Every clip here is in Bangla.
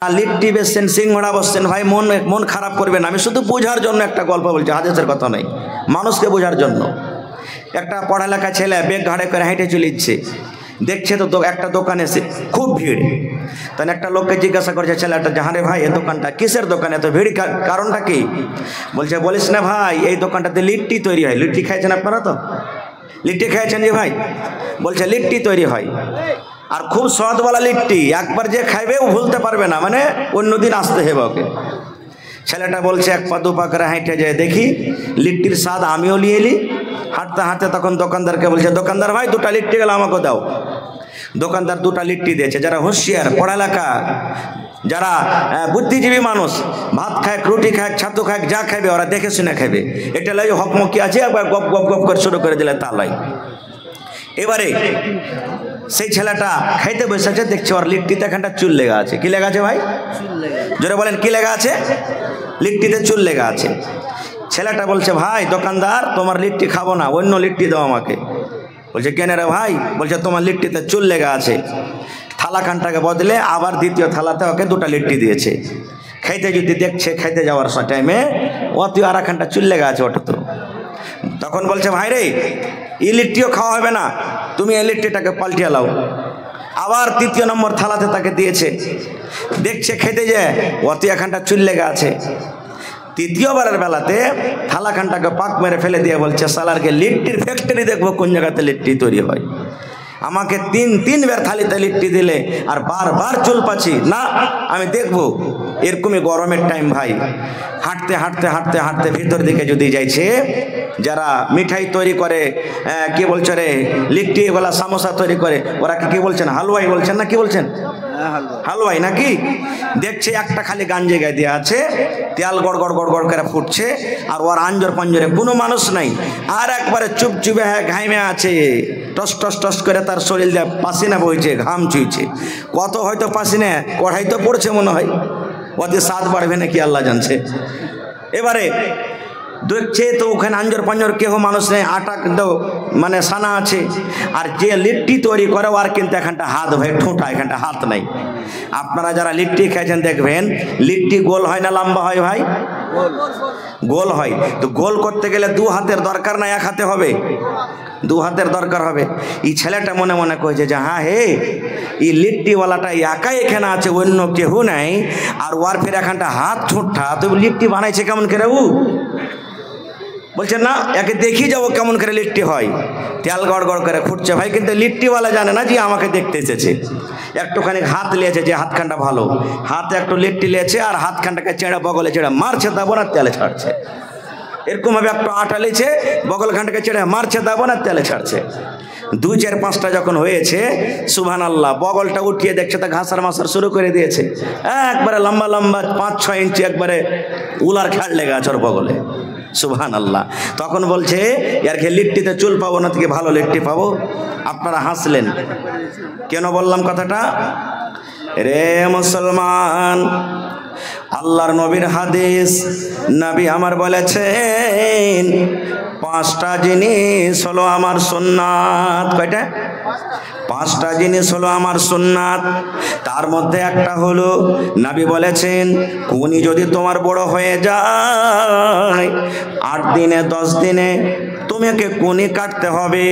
লিট্টি বেচছেন, সিংহড়া বসছেন, ভাই মন মন খারাপ করবেন। আমি শুধু বোঝার জন্য একটা গল্প বলছি, হাদিসের কথা নয়, মানুষকে বোঝার জন্য। একটা পড়ালেখা ছেলে বেগ ঘাড়ে করে হেঁটে চলেছে, দেখছে তো একটা দোকানে খুব ভিড়। তখন একটা লোককে জিজ্ঞাসা করছে ছেলেটা, যে হারে ভাই এই দোকানটা কিসের দোকানে এত ভিড়, কারণটা কি? বলছে বলিস না ভাই, এই দোকানটাতে লিট্টি তৈরি হয়। লিট্টি খেয়েছেন আপনারা? তো লিট্টি খেয়েছেন যে ভাই? বলছে লিট্টি তৈরি হয়, আর খুব স্বাদওয়ালা লিট্টি, একবার যে খাইবে ও ভুলতে পারবে না, মানে অন্যদিন আসতে হবে ওকে। ছেলেটা বলছে এক পা দু পা করে হেঁটে যায়, দেখি লিট্টির স্বাদ আমিও নিয়ে এলি। হাঁটতে হাঁটতে তখন দোকানদারকে বলছে, দোকানদার ভাই দুটা লিট্টি গেলে আমাকে দাও। দোকানদার দুটা লিট্টি দিয়েছে। যারা হুঁশিয়ার, পড়ালেখা, যারা বুদ্ধিজীবী মানুষ, ভাত খায়, রুটি খায়, ছাতু খায়, যা খাবে ওরা দেখে শুনে খাবে। এটা লাই হকমকি আছে, একবার গপ গপ গপ করে শুরু করে দিলে তা লাই। এবারে সেই ছেলেটা খাইতে বসেছে, দেখছে ওর লিট্টিতে এখানটা চুল লেগা আছে। কি লেগা আছে ভাই? জোরে বলেন, কি লেগা আছে? লিট্টিতে চুল লেগা আছে। ছেলেটা বলছে, ভাই দোকানদার তোমার লিট্টি খাবো না, অন্য লিট্টি দাও আমাকে। বলছে কেন রে ভাই? বলছে তোমার লিট্টিতে চুল লেগা আছে। থালাখানটাকে বদলে আবার দ্বিতীয় থালাতে ওকে দুটা লিট্টি দিয়েছে। খাইতে যদি দেখছে, খাইতে যাওয়ার টাইমে অতি আর একখানটা চুল লেগা আছে ওটা তো। তখন বলছে, ভাই রে এই লিট্টিও খাওয়া হবে না, তুমি এই লিট্টিটাকে পাল্টিয়ে লাও। আবার তৃতীয় নম্বর থালাতে তাকে দিয়েছে, দেখছে খেতে যায় অতি একখানটা চুল লেগা আছে। তৃতীয়বারের বেলাতে থালাখানটাকে পাক মেরে ফেলে দিয়ে বলছে, সালারকে লিট্টির ফ্যাক্টরি দেখবো কোন জায়গাতে লিট্টি তৈরি হয়। আমাকে তিনবার থালিতে লিট্টি দিলে আর বারবার চুল পাচ্ছি না, আমি দেখবো। এরকমই গরমের টাইম ভাই, হাঁটতে হাঁটতে হাঁটতে হাঁটতে ভিতর দিকে যদি যাইছে, যারা মিঠাই তৈরি করে, কি বলছে রে, লিট্টি গলা সামোসা তৈরি করে, ওরা কি বলছেন? হালুয়াই বলছেন না কি বলছেন? হালুয়াই নাকি? দেখছে একটা খালি গান জায়গায় দেওয়া আছে, তেল গড় গড় গড় গড় করে ফুটছে, আর ওর আঞ্জর পাঞ্জরে কোনো মানুষ নাই। আর একবারে চুপচুপে ঘাইমে আছে, টস টস টস করে তার শরীর দিয়ে পাসিনা বইছে, ঘাম চুইছে। কত হয়তো পাসিনা কড়াই তো পড়ছে মনে হয়, ওতে স্বাদ বাড়বে নাকি আল্লাহ জানছে। এবারে দেখছে তো ওখানে আঞ্জর পাঞ্জর কেহ মানুষ নেই, আটা কিন্তু মানে সানা আছে। আর যে লিট্টি তৈরি করে আর কিন্তু এখানটা হাত ভাই, ঠোঁটা এখানটা হাত নাই। আপনারা যারা লিট্টি খেয়েছেন দেখবেন, লিট্টি গোল হয় না লম্বা হয় ভাই? গোল হয়। তো গোল করতে গেলে দু হাতের দরকার না এক হাতে হবে? দু হাতের দরকার হবে। এই ছেলেটা মনে মনে কয়েছে যে হ্যাঁ হে, এই লিট্টিওয়ালাটা একাই এখানে আছে, অন্য কেউ নাই, আর ওর ফের এখানটা হাত ঠোঁটটা, তো লিট্টি বানাইছে কেমন করে ও? বলছে না, একে দেখি যাবো কেমন করে লিট্টি হয়। তেল গড় গড় করে ফুটছে ভাই, কিন্তু লিট্টিওয়ালা জানে না যে আমাকে দেখতে এসেছে। একটুখানি হাত লিয়েছে, যে হাতখানটা ভালো, হাতে একটু লিট্টি লিয়েছে, আর হাতখানটাকে চেড়ে বগলে চেড়ে মারছে, দেবো না তেলে ছাড়ছে। এরকম ভাবে একটু আটা লিয়েছে, বগল ঘানটাকে চেড়ে মারছে, দেবো না তেলে ছাড়ছে। 2 4 5টা যখন হয়েছে, সুবহানাল্লাহ, বগলটা উঠিয়ে দেখছে তা ঘাসার মাসার শুরু করে দিয়েছে। একবারে লম্বা লম্বা 5 6 ইঞ্চি একবারে উলার খেয়াল লেগে আছে ওর বগলে। সুবহানাল্লাহ। তখন বলছে, ইয়ার খেয়ে লিট্টিতে চুল পাবো না, থেকে ভালো লিট্টি পাবো। আপনারা হাসলেন কেন বললাম কথাটা? রে মুসলমান, আল্লাহর নবীর হাদিস, নবী আমার বলেছেন 5টা জিনিস হলো আমার সুন্নাত। কয়টা? 5টা জিনিস হলো আমার সুন্নাত। তার মধ্যে একটা হলো, নবী বলেছেন কুনি যদি তোমার বড় হয়ে যায়, 8 দিনে 10 দিনে তোমাকে কুনি কাটতে হবে।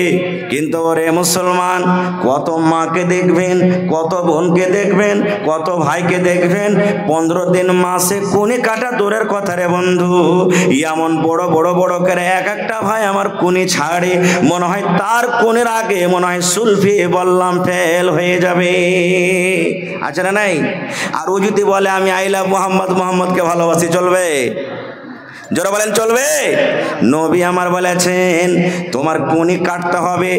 কিন্তু ওরে মুসলমান, কত মাকে দেখবেন, কত বোনকে দেখবেন, কত ভাইকে দেখবেন, 15 দিন মাসে কুনি কাটা দূরের কথা রে বন্ধু। এমন বড় বড় বড় করে এক একটা ভাই আমার কুনি ছাড়ে, মনে হয় তার কুনির আগে মনে হয় সুলফি বললাম ফেল হয়ে যাবে। আছে না নাই? আর ও যদি বলে আমি আই লাভ মোহাম্মদ, মোহাম্মদকে ভালোবাসি, চলবে? জোরে বলেন, চলবে? নবী আমার বলেছেন তোমার কুনি কাটতে হবে।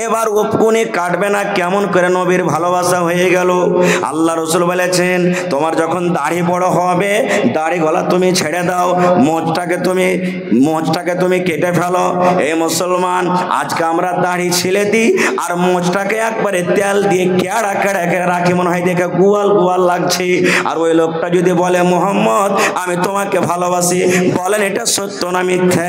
এবার ও কুনি কাটবে না কেমন করে নবীর ভালোবাসা হয়ে গেল? আল্লাহ রসুল বলেছেন তোমার যখন দাড়ি বড় হবে, দাড়ি গলা তুমি ছেড়ে দাও, মোচটাকে তুমি কেটে ফেলো। এই মুসলমান, আজকে আমরা দাড়ি ছিলে দিই আর মোচটাকে একবারে তেল দিয়ে কেড়া কেড়া কেড়ে রাখি, মনে হয় দেখে গুয়াল গুয়াল লাগছে। আর ওই লোকটা যদি বলে মোহাম্মদ আমি তোমাকে ভালোবাসি, বলে বলেন এটা সত্য না মিথ্যা?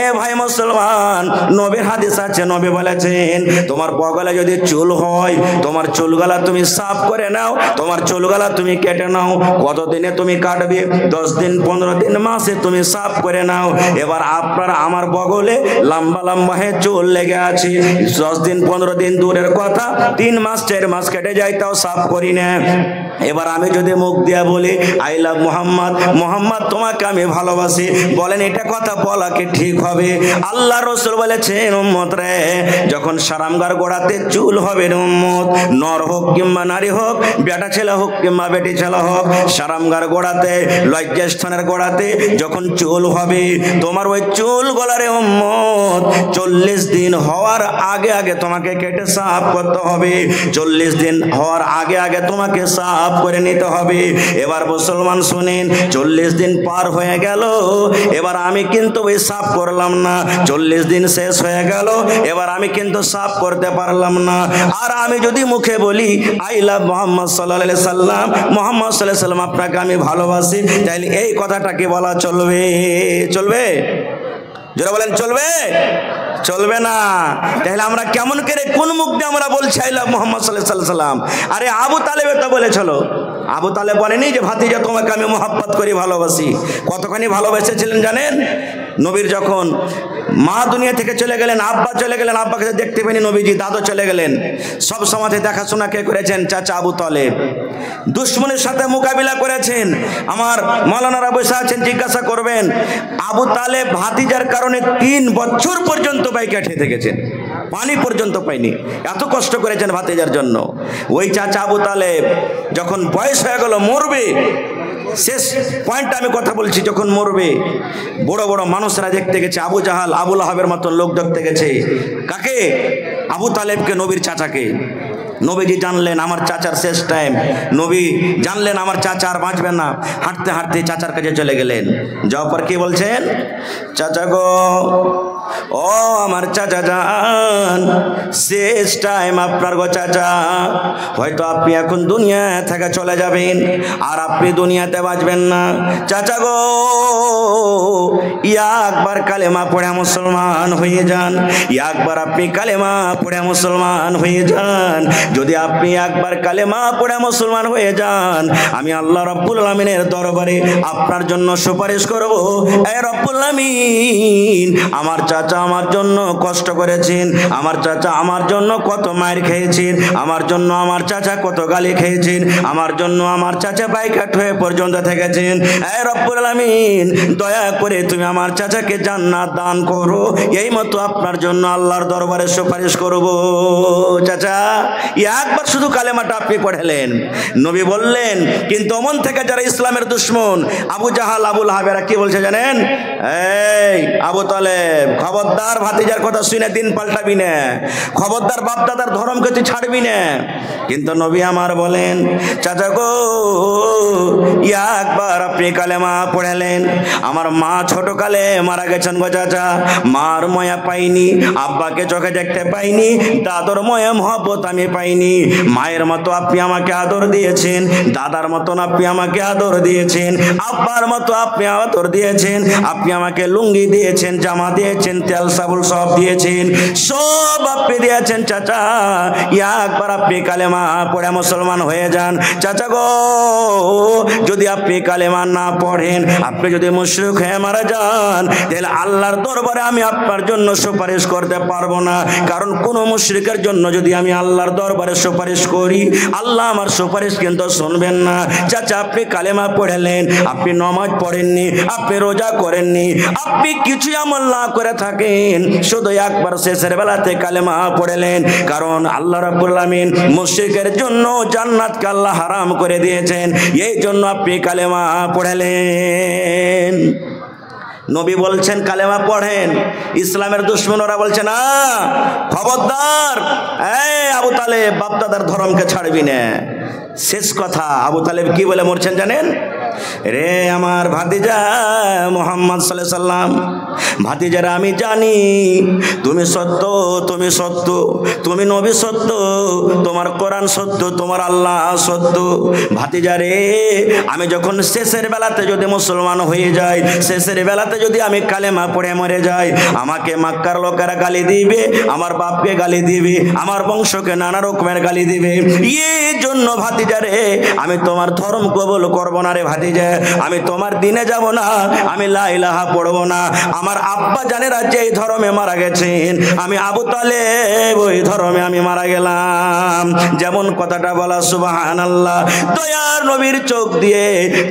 এ ভাই মুসলমান, নবীর হাদিস আছে, নবী বলেছেন তোমার বগলে যদি চুল হয় তোমার চুলগুলা তুমি সাফ করে নাও, তোমার চুলগুলা তুমি কেটে নাও। কতদিনে তুমি কাটবে? 10 দিন, 15 দিন, মাসে তুমি সাফ করে নাও। এবার আপনার আমার বগলে লম্বা লম্বা হয়ে চুল লেগে আছে, 10 দিন 15 দিন দূরের কথা, 3 মাস 4 মাস কেটে যায় তাও সাফ করি না। এবার আমি যদি মুখ দিয়া বলি আই লাভ মোহাম্মদ, মোহাম্মদ তোমাকে আমি ভালোবাসি, বলেন এটা কথা বলা কি ঠিক হবে? আল্লাহ রাসূল বলেছেন উম্মত রে, যখন সারামগার গোড়াতে চুল হবে উম্মত, নর হোক কিংবা নারী হোক, বেটা ছেলে হোক কিংবা বেটি ছেলে হোক, সারামগার গোড়াতে লজ্জাস্থানের গোড়াতে যখন চুল হবে, তোমার ওই চুল গলারে উম্মত 40 দিন হওয়ার আগে আগে তোমাকে কেটে সাফ করতে হবে। 40 দিন হওয়ার আগে আগে তোমাকে সাফ করে নিতে হবে। এবার মুসলমান শুনেন, 40 দিন পার হয়ে গেল, এবার আমি কিন্তু ওই সাফ করলাম না, 40 দিন শেষ হয়ে গেল, এবার আমি কিন্তু সাফ করতে পারলাম না। আর আমি যদি মুখে বলি আই লাভ মোহাম্মদ সাল্লাল্লাহু আলাইহি সাল্লাম, মোহাম্মদ সাল্লাল্লাহু আলাইহি সাল্লাম আপনাকে আমি ভালোবাসি, তাইলে এই কথাটাকে বলা চলবে? চলবে? যারা বলেন চলবে? চলবে না। তাহলে আমরা কেমন করে, কোন মুখ দিয়ে আমরা বলছি আই লাভ মোহাম্মদ সাল্লাল্লাহু আলাইহি সাল্লাম? আরে আবু তালেব তো বলেছিল, আবু তালেব বলেনি যে ভাতিজা তোমাকে আমি মোহাব্বত করি, ভালোবাসি? কতখানি ভালোবেসেছিলেন জানেন? নবীর যখন মা দুনিয়া থেকে চলে গেলেন, আব্বা চলে গেলেন, আব্বাকে দেখতে পেনি নবীজি, দাদু চলে গেলেন, সব সময় দেখাশোনা কে করেছেন? চাচা আবু তালেব। দুশ্মনের সাথে মোকাবিলা করেছেন। আমার মাওলানারা বসে আছেন, জিজ্ঞাসা করবেন, আবু তালেব ভাতিজার কারণে 3 বছর পর্যন্ত বাইকে খেতে গেছেন, পানি পর্যন্ত পাইনি, এত কষ্ট করেছেন ভাতিজার জন্য। ওই চাচা আবু তালেব যখন বয়স হয়ে গেল, মরবে, শেষ পয়েন্টটা আমি কথা বলছি, যখন মরবে, বড় বড় মানুষরা দেখতে গেছে, আবু জাহাল আবু লাহাবের মতন লোক দেখতে গেছে। কাকে? আবু তালেবকে, নবীর চাচাকে। নবীজি জানলেন আমার চাচার শেষ টাইম, নবী জানলেন আমার চাচা আর বাঁচবেন না, হাঁটতে হাঁটতে চাচার কাছে চলে গেলেন। যাওয়ার পর কি বলছেন? চাচা গো, ও আমার চাচা যান, শেষ টাইম আপনার গো চাচা, হয়তো আপনি এখন দুনিয়া থেকে চলে যাবেন আর আপনি দুনিয়াতে বাঁচবেন না। চাচা গো, একবার কালেমা পড়ে মুসলমান হয়ে যান, একবার আপনি কালেমা পড়ে মুসলমান হয়ে যান। যদি আপনি একবার কালেমা পড়ে মুসলমান হয়ে যান, আমি আল্লাহ রাব্বুল আলামিনের দরবারে আপনার জন্য সুপারিশ করব, এ রব্বুল আলামিন, আমার চাচা আমার জন্য কষ্ট করেছেন, আমার চাচা আমার জন্য কত মার খেয়েছেন, আমার জন্য আমার চাচা কত গালি খেয়েছেন, আমার জন্য আমার চাচা বাইকাট হয়ে পর্যন্ত থেকেছেন। এ রব্বুল আলামিন, দয়া করে তুমি আমার চাচাকে জান্নাত দান করো, এই মতো আপনার জন্য আল্লাহর দরবারে সুপারিশ করব। চাচা একবার শুধু কালেমাটা আপনি পড়লেন, নবী বললেন, কিন্তু ওমন থেকে যারা ইসলামের দুশ্মন, আবু জাহাল আবু লাহাবেরা কি বলছে জানেন? এই আবু তালেব, খবরদার ভাতিজার কথা শুনে দিন পাল্টাবি না, খবরদার বাপ দাদার ধর্মকে তুই ছাড়বি না। কিন্তু নবী আমার বলেন, চাচা গো, একবার আপনি কালেমা পড়লেন, আমার মা ছোট কালে মারা গেছেন গো চাচা, মার মায়া পাইনি, আব্বাকে চোখে দেখতে পাইনি, দাদর মায়া মহব্বত আমি পাইনি। মায়ের মতো আপনি আমাকে আদর দিয়েছেন, দাদার মতন আপনি আমাকে আদর দিয়েছেন, আব্বার মতো আপনি আদর দিয়েছেন, আপনি আমাকে লুঙ্গি দিয়েছেন, জামা দিয়েছেন, তেল সাবুল সব দিয়েছেন, সব আপনি দিয়েছেন। চাচা একবার আপনি কালেমা পড়ে মুসলমান হয়ে যান। চাচা গো, যদি আপনি কালেমা না পড়েন, আপনি যদি মুশরিক হয়ে মারা যান, তাহলে আল্লাহর দরবারে আমি আপনার জন্য সুপারিশ করতে পারবো না। কারণ কোন মুশরিকের জন্য যদি আমি আল্লাহর দরবারে সুপারিশ করি, আল্লাহ আমার সুপারিশ কিন্তু শুনবেন না। চাচা আপনি কালেমা পড়লেন, আপনি নামাজ পড়েননি, আপনি রোজা করেননি, আপনি কিছু আমল না করে থাকেন, শুধু একবার শেষের বেলাতে কালেমা পড়লেন, কারণ আল্লাহ রাব্বুল আলামিন মুশরিকের জন্য জান্নাতকে আল্লাহ হারাম করে দিয়েছেন, এই জন্য আপনি কালেমা পড়লেন। নবী বলছেন কালেমা পড়েন, ইসলামের দুশমনরা বলছে না, খবরদার, এই আবু তালেব বাপ দাদার ধর্মকে ছাড়বি না। শেষ কথা আবু তালেব কি বলে মরছেন জানেন? রে আমার ভাতিজা মুহাম্মদ সাল্লাল্লাহু আলাইহি সাল্লাম, ভাতিজারা আমি জানি তুমি সত্য, তুমি সত্য, তুমি নবী সত্য, তোমার কোরআন সত্য, তোমার আল্লাহ সত্য। ভাতিজারে আমি যখন শেষের বেলাতে যদি মুসলমান হয়ে যাই, শেষের বেলাতে যদি আমি কালেমা পড়ে মরে যাই, আমাকে মক্কার লোকেরা গালি দিবে, আমার বাপকে গালি দিবে, আমার বংশকে নানা রকমের গালি দিবে। এই জন্য ভাতিজারে আমি তোমার ধর্ম কবুল করব না রে ভাতিজা, আমি তোমার দিনে যাব না, আমি লা ইলাহা পড়ব না। আমার আব্বা জানেরা যেই ধর্মে মারা গেছেন, আমি আবু তালেব ওই ধর্মে আমি মারা গেলাম। যেমন কথাটা বলা সুবহানাল্লাহ। দয়ার নবীর চোখ দিয়ে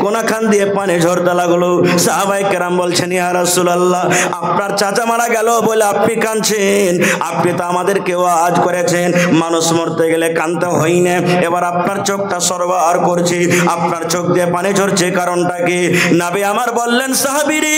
কোনাখান দিয়ে পানি ঝরতে লাগলো। সাহাবায়ে কেরাম বলছেন, ইয়া রাসূলুল্লাহ, আপনার চাচা মারা গেল বলে আপনি কাঁদছেন, আপনি তো আমাদেরকে ওয়াজ করেছেন মানুষ মরতে গেলে কাঁদতে হয় না, এবার আপনার চোখটা সরবার করছে, আপনার চোখ দিয়ে পানি ঝরছে, কারণটা কি? নবী আমার বললেন, সাহাবীরে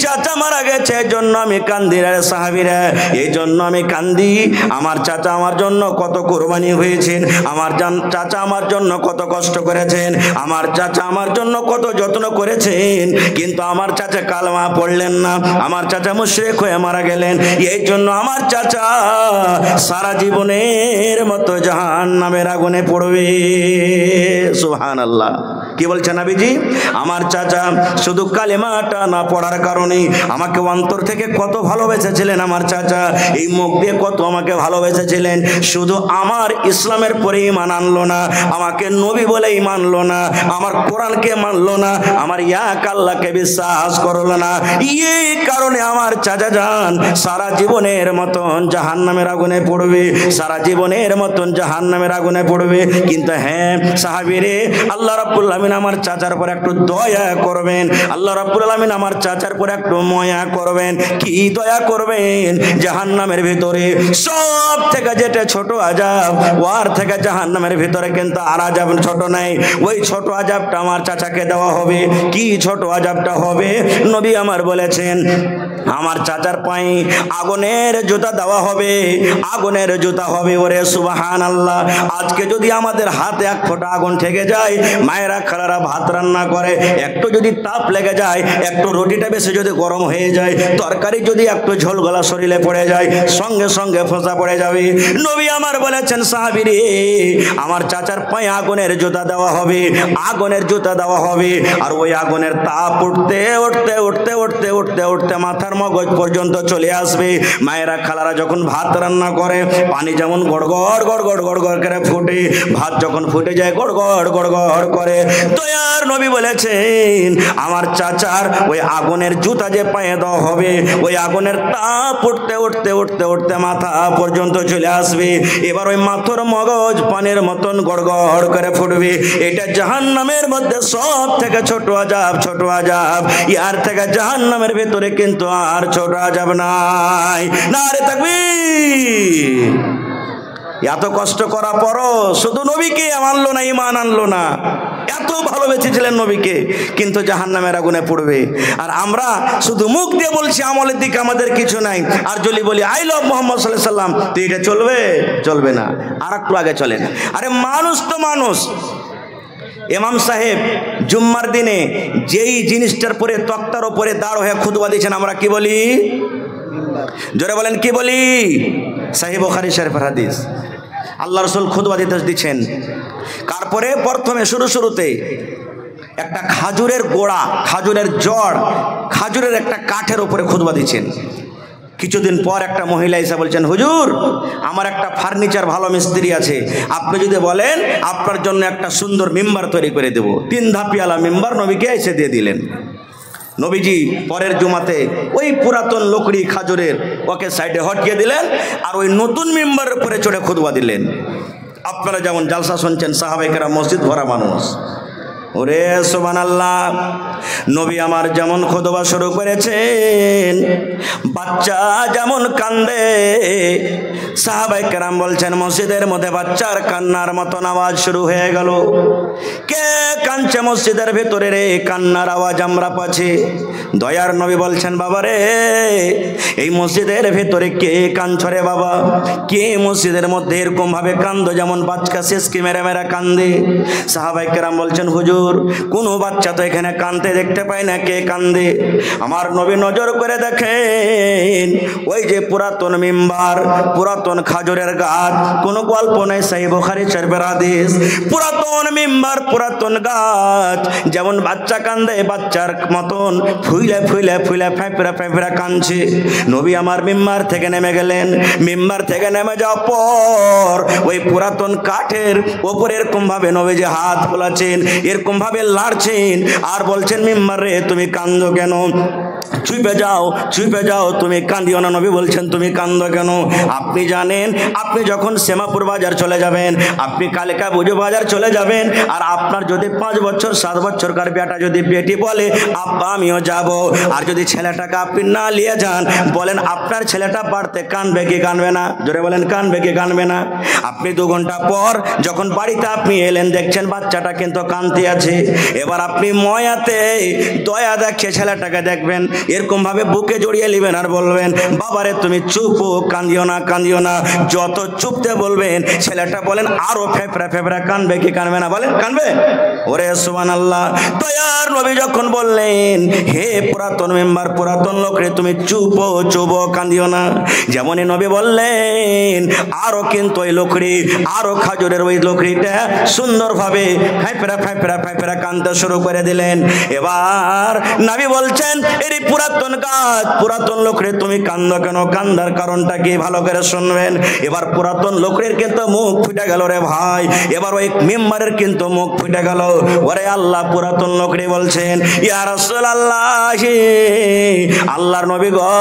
চাচা মারা গেছে এই জন্য আমি কান্দি রে সাহাবীরা, এই জন্য আমি কান্দি। আমার চাচা আমার জন্য কত কুরবানি হয়েছেন, আমার চাচা আমার জন্য কত কষ্ট করেছেন, আমার চাচা আমার জন্য কত যত্ন করেছেন, কিন্তু আমার চাচা কালেমা পড়লেন না, আমার চাচা মুশরিক হয়ে মারা গেলেন। এই জন্য আমার চাচা সারা জীবনের মতো জাহান্নামের আগুনে পড়বে। সুবহানাল্লাহ। কি বলছেন নবীজি? আমার চাচা শুধু কালেমাটা না পড়ার কারণে আমাকে অন্তর থেকে কত ভালোবেসেছিলেন, আমার চাচা এই মুখ দিয়ে কত আমাকে ভালোবেসেছিলেন, শুধু আমার ইসলামের পরে ঈমান আনলো না, আমাকে নবী বলেই মানলো না, আমার কোরআনকে মানলো না, আমার এক আল্লাহকে বিশ্বাস করলো না। এই কারণে আমার চাচা যান সারা জীবনের মতন জাহান্নামের আগুনে পড়বে, সারা জীবনের মতন জাহান্নামের আগুনে পড়বে। কিন্তু হ্যাঁ সাহাবীরে, আল্লাহ রাব্বুল আলামিন আমার চাচার পর একটু দয়া করবেন, আল্লাহ রাব্বুল আলামিন আমার চাচার পর একটু মায়া করবেন। কি দয়া করবেন? জাহান্নামের ভিতরে সব থেকে যেটা ছোট আযাব, ওয়ার থেকে জাহান্নামের ভিতরে কিন্তু আর আযাব ছোট নাই, ওই ছোট আযাবটা আমার চাচাকে দেওয়া হবে। কি ছোট আযাবটা হবে? নবী আমার বলেছেন, আমার চাচার পায়ে আগুনের জুতা দেওয়া হবে, আগুনের জুতা হবে। ওরে সুবহানাল্লাহ। আজকে যদি আমাদের হাতে এক ফোঁটা আগুন ঠেকে যায়, মায়েরা খালারা ভাত রান্না করে, একটু যদি তাপ লেগে যায়, একটু রুটিটা বেশি যদি গরম হয়ে যায়, তরকারি যদি একটু ঝোল গলা শরীরে পড়ে যায়, সঙ্গে সঙ্গে ফোঁসা পড়ে যাবে। নবী আমার বলেছেন, সাহাবীরে আমার চাচার পায়ে আগুনের জুতা দেওয়া হবে, আগুনের জুতা দেওয়া হবে। আর ওই আগুনের তাপ উঠতে উঠতে উঠতে উঠতে উঠতে উঠতে মাথার মগজ পর্যন্ত চলে আসবে। মায়েরা খালারা যখন ভাত রান্না করে, পানি যেমন গড়গড় গড়গড় গড়গড় করে ফুটে, ভাত যখন ফুটে যায় গড়গড় গড়গড় করে। দয়ার নবী বলেছেন, আমার চাচার ওই আগুনের জুতা যে পায়ে দেওয়া হবে, ওই আগুনের তাপ উঠতে উঠতে উঠতে উঠতে মাথা পর্যন্ত চলে আসবে। এবার ওই মাথার মগজ পানির মতন গড়গড় করে ফুটবে। এটা জাহান্নামের মধ্যে সব থেকে ছোট আযাব, ছোট আযাব। ইয়ার থেকে জাহান্নামের ভেতরে কিন্তু আর ছোট আযাব নাই। নারে তাকবীর। এত কষ্ট করার পরও শুধু নবীকে মানলো না, ঈমান আনলো না। এত ভালোবেসেছিলেন নবীকে, কিন্তু জাহান্নামের আগুনে পড়বে। আর আমরা শুধু মুখ দিয়ে বলছি, আমলের দিকে আমাদের কিছু নাই। আর যদি বলি আই লাভ মুহাম্মদ সাল্লাল্লাহু আলাইহি সাল্লাম, তো এটা চলবে? চলবে না। আর একটু আগে চলেন। আরে মানুষ তো মানুষ। ইমাম সাহেব জুম্মার দিনে যেই জিনিসটার পরে তক্তার উপরে দাঁড় হয়ে খুতবা দিয়েছেন, আমরা কি বলি? জোরে বলেন, কি বলি? সহিহ বুখারী শরীফের হাদিস। আল্লাহ রাসূল খুতবা দিচ্ছেন, তারপরে প্রথমে শুরুতে একটা খাজুরের গোড়া, খাজুরের জড়, খাজুরের একটা কাঠের উপরে খুতবা দিচ্ছেন। কিছুদিন পর একটা মহিলা এসে বলছেন, হুজুর আমার একটা ফার্নিচার ভালো মিস্ত্রি আছে, আপনি যদি বলেন আপনার জন্য একটা সুন্দর মিম্বার তৈরি করে দেব। 3 ধাপিয়ালা মিম্বার নবীকে এসে দিয়ে দিলেন। নবীজি পরের জুমাতে ওই পুরাতন লকড়ি খাজুরের ওকে সাইডে হটিয়ে দিলেন, আর ওই নতুন মিম্বারের উপরে চড়ে খুতবা দিলেন। আপনারা যেমন জালসা শুনছেন, সাহাবায়ে কেরাম মসজিদ ভরা মানুষ। ওরে সুবহানাল্লাহ। নবী আমার যেমন খুতবা শুরু করেছেন, বাচ্চা যেমন কান্দে, সাহাবায়ে কেরাম বলছেন মসজিদের মধ্যে বাচ্চার কান্নার মতন আওয়াজ শুরু হয়ে গেল। কে কাঁদছে মসজিদের ভিতরে রে? কান্নার আওয়াজ আমরা পাচ্ছি। দয়ার নবী বলছেন, বাবা রে, এই মসজিদের ভিতরে কে কাঁদছে রে বাবা? কে মসজিদের মধ্যে এরকম ভাবে কান্দো যেমন বাচ্চা শেষকে মেরে মেরে কান্দে? সাহাবায়ে কেরাম বলছেন, হুজুর হুজুর কোনো বাচ্চা তো এখানে কাঁদতে দেখতে পাই না, কে কান্দে? আমার নবী নজর করে দেখেন ওই যে পুরাতন মিম্বার, পুরাতন খাজুরের গাছ, কোনো গল্প নাই, সহিহ বুখারী শরীফের হাদিস। পুরাতন মিম্বার, পুরাতন গাছ, যেমন বাচ্চা কান্দে বাচ্চার মতন ফুইলে ফুইলে ফুইলে ফেফড়া ফেফড়া কাঁদছে। নবী আমার মিম্বার থেকে নেমে গেলেন। মিম্বার থেকে নেমে যাওয়ার পর ওই পুরাতন কাঠের ওপর এরকম ভাবে নবীজি হাত ফোলাচ্ছেন, এরকম ভাবে লাড়ছেন আর বলছেন মিম্বার রে তুমি কান্দো কেন? চুপে যাও, চুপে যাও, তুমি কান্দিও না। নবী বলছেন তুমি কান্দো কেন? আপনি জানেন আপনি যখন শ্যামাপুর বাজার চলে যাবেন, আপনি কালিকা বুজু বাজার চলে যাবেন, আর আপনার যদি 5 বছর 7 বছরকার বেটা যদি বেটি বলে আব্বা আমিও যাব, আর যদি ছেলেটাকে আপনি না নিয়ে যান, বলেন আপনার ছেলেটা বাড়তে কানবে কি কানবে না? জোরে বলেন কানবে কি কানবে না? আপনি 2 ঘন্টা পর যখন বাড়িতে আপনি এলেন, দেখছেন বাচ্চাটা কিন্তু কাঁদতে আছে। এবার আপনি ময়াতে দয়া দেখে ছেলেটাকে দেখবেন, এরকম ভাবে বুকে জড়িয়ে নেবেন আর বলবেন বাবারে তুমি চুপ, কান্দিও না, কান্দিও না। যত চুপতে বলবেন ছেলেটা বলেন আরো ফেফড়া ফেফড়া কানবে কি কানবে না? বলেন কানবে। ওরে সুবহানাল্লাহ। দয়ার নবী যখন বললেন হে পুরাতন মেম্বার, পুরাতন লোক রে তুমি চুপ চুপ, কান্দিও না, যেমনই নবী বললেন আরো কিন্তু ওই লোকরি, আরো খাজুরের ওই লোকরিটা সুন্দরভাবে ফেফড়া ফেফড়া ফেফড়া কানতে শুরু করে দিলেন। এবার নবী বলছেন এরই পুরাতন গাছ, পুরাতন লোকরে তুমি কান্দো কেন? কান্দার কারণটা কি ভালো করে শুনবেন। এবার পুরাতন লোকের কিন্তু মুখ ফুটে গেল রে ভাই, এবার ওই মেম্বারের কিন্তু মুখ ফুটে গেল। ওরে আল্লাহ, পুরাতন লোকরে বলছেন ইয়া রাসূলুল্লাহ, আল্লাহর নবী গো,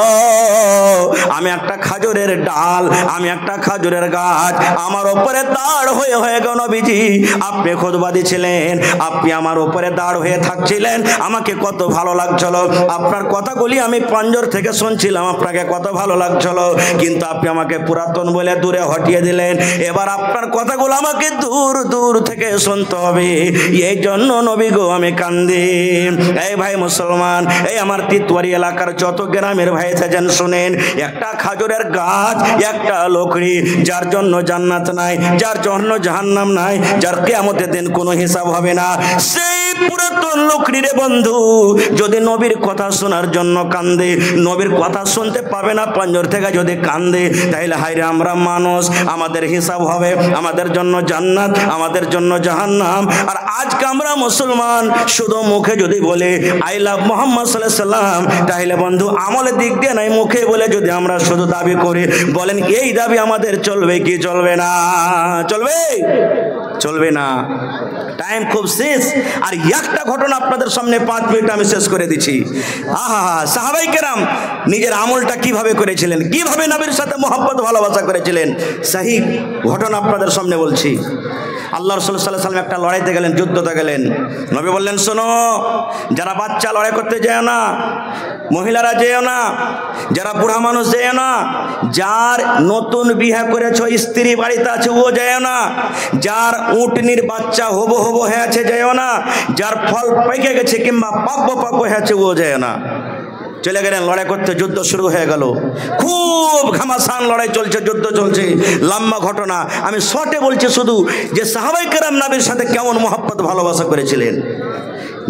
আমি একটা খাজুরের ডাল, আমি একটা খাজুরের গাছ, আমার উপরে দাঁড় হয়ে হয়ে গো নবীজি আপনি খুতবা দিছিলেন, আপনি আমার উপরে দাঁড় হয়ে থাকছিলেন, আমাকে কত ভালো লাগছিল, আপনার কথাগুলি আমি পাঞ্জর থেকে শুনছিলাম, আপনাকে কত ভালো লাগছিল, কিন্তু আপনি আমাকে পুরাতন বলে দূরে হটিয়ে দিলেন। এবার আপনার কথাগুলো আমাকে দূর দূর থেকে শুনতে হবে, এই জন্য নবী গো আমি কান্দি। এই ভাই মুসলমান, এই আমার তিতওয়ারি এলাকার যত গ্রামের ভাই থাকেন শুনেন, একটা খাজুরের গাছ, একটা লোকড়ি, যার জন্য জান্নাত নাই, যার জন্য জাহান্নাম নাই, যার কিয়ামতের দিন কোনো হিসাব হবে না, সেই পুরাতন লোকড়ি রে বন্ধু যদি নবীর কথা শোনার জন্য কান্দে, নবীর কথা শুনতে পাবে না পাঞ্জর থেকে যদি কান্দে, তাইলে হায়রে আমরা মানুষ, আমাদের হিসাব হবে, আমাদের জন্য জান্নাত, আমাদের জন্য জাহান্নাম। আর আজকে আমরা মুসলমান শুধু মুখে যদি বলে আই লাভ মুহাম্মদ সাল্লাল্লাহু আলাইহি সাল্লাম, তাহলে বন্ধু আমলের দিক দিয়ে নাই, মুখে বলে যদি আমরা শুধু দাবি করি, বলেন এই দাবি আমাদের চলবে কি চলবে না? চলবে? চলবে না। টাইম খুব শেষ, আর একটা ঘটনা আপনাদের সামনে 5 মিনিট আমি শেষ করে দিচ্ছি। আহা, সাহাবায়ে কেরাম নিজের আমলটা কিভাবে করেছিলেন, কিভাবে নবীর সাথে মহব্বত ভালোবাসা করেছিলেন, সহি ঘটনা আপনাদের সামনে বলছি। আল্লাহ রাসূল সাল্লাল্লাহু আলাইহি ওয়াসাল্লাম একটা লড়াইতে গেলেন, যুদ্ধতে গেলেন। নবী বললেন শোনো, যারা বাচ্চা লড়াই করতে যায় না, মহিলারা যেও না, যারা বুড়া মানুষ যেও না, যার নতুন বিয়ে করেছো স্ত্রী বাড়িতে আছে ও যেও না, যার উটনির বাচ্চা হবো হবো হয়ে আছে যেও না, যার ফল পেকে গেছে কিংবা পাকবো পাকবো হয়ে আছে ও যেও না। চলে গেলেন লড়াই করতে, যুদ্ধ শুরু হয়ে গেল, খুব ঘামাসান লড়াই চলছে, যুদ্ধ চলছে, লম্বা ঘটনা। আমি শর্টে বলছি শুধু যে সাহাবায়ে কেরাম নবীর সাথে কেমন মহব্বত ভালোবাসা করেছিলেন।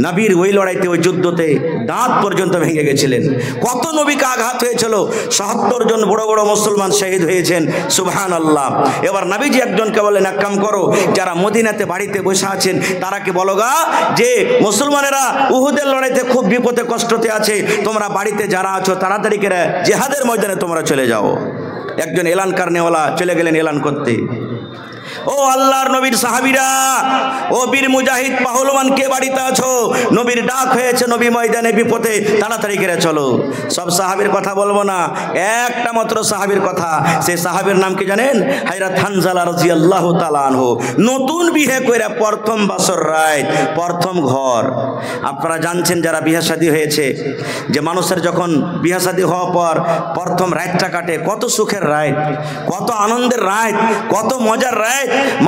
নবীর ওই লড়াইতে, ওই যুদ্ধতে দাঁত পর্যন্ত ভেঙে গেছিলেন। কত নবীকে আঘাত হয়েছিল, ৭৭ জন বড় বড় মুসলমান শহীদ হয়েছেন, সুবহানাল্লাহ। এবার নবীজি একজনকে বলেন এক কাম করো, যারা মদিনাতে বাড়িতে বসে আছেন তারাকে বলো গা যে মুসলমানেরা উহুদের লড়াইতে খুব বিপদে কষ্টতে আছে, তোমরা বাড়িতে যারা আছো তাড়াতাড়ি করে জিহাদের ময়দানে তোমরা চলে যাও। একজন এলান কারনেওয়ালা চলে গেলেন এলান করতে। ও আল্লাহর নবীর সাহাবীরা, ও বীর মুজাহিদ পাহলওয়ান কে বাড়িতে আছো, নবীর ডাক হয়েছে, নবী ময়দানে বিপদে, তাড়াতাড়ি করে চলো। সব সাহাবীর কথা বলবো না, একটা মাত্র সাহাবীর কথা। সেই সাহাবীর নাম কি জানেন? হযরত হানজালা রাদিয়াল্লাহু তাআলা আনহু। নতুন বিয়ে করে প্রথম বছর রাত, প্রথম ঘর। আপনারা জানছেন যারা বিয়ে শাদী হয়েছে, যে মানুষের যখন বিয়ে শাদী হওয়ার পর প্রথম রাতটা কাটে, কত সুখের রাত, কত আনন্দের রাত, কত মজার রাত।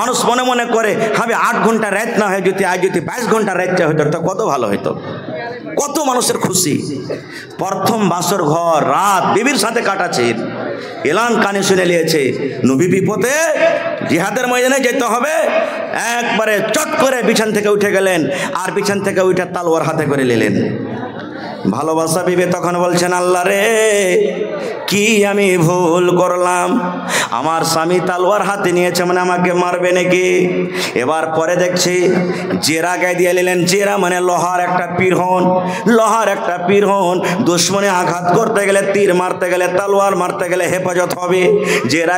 মানুষ মনে মনে করে হবে 8 ঘন্টা রাত না হয় যদি আজ যদি 22 ঘন্টা রাতটা হইতো তো কত ভালো হইতো, কত মানুষের খুশি। প্রথম বাসর ঘর রাত বিবির সাথে কাটাচ্ছেন, এলান কানে শুনে নিয়েছে নবী বিপদে, জিহাদের ময়দানে যেতে হবে, একবারে চট করে বিছান থেকে উঠে গেলেন, আর বিছান থেকে উঠে তলোয়ার হাতে করে নিলেন। ভালোবাসা বিবে তখন বলছেন, আল্লাহ রে, কি আমি ভুল করলাম, আমার স্বামী তলোয়ার হাতে নিয়েছে, মানে আমাকে মারবে নাকি? এবার পরে দেখছি জেরা গায়ে দিয়ে নিলেন। জেরা মানে লোহার একটা পিরহন, লোহার একটা পিরহন। দুশ্মনে আঘাত করতে গেলে, তীর মারতে গেলে, তলোয়ার মারতে গেলে হেফাজত হবে। জেরা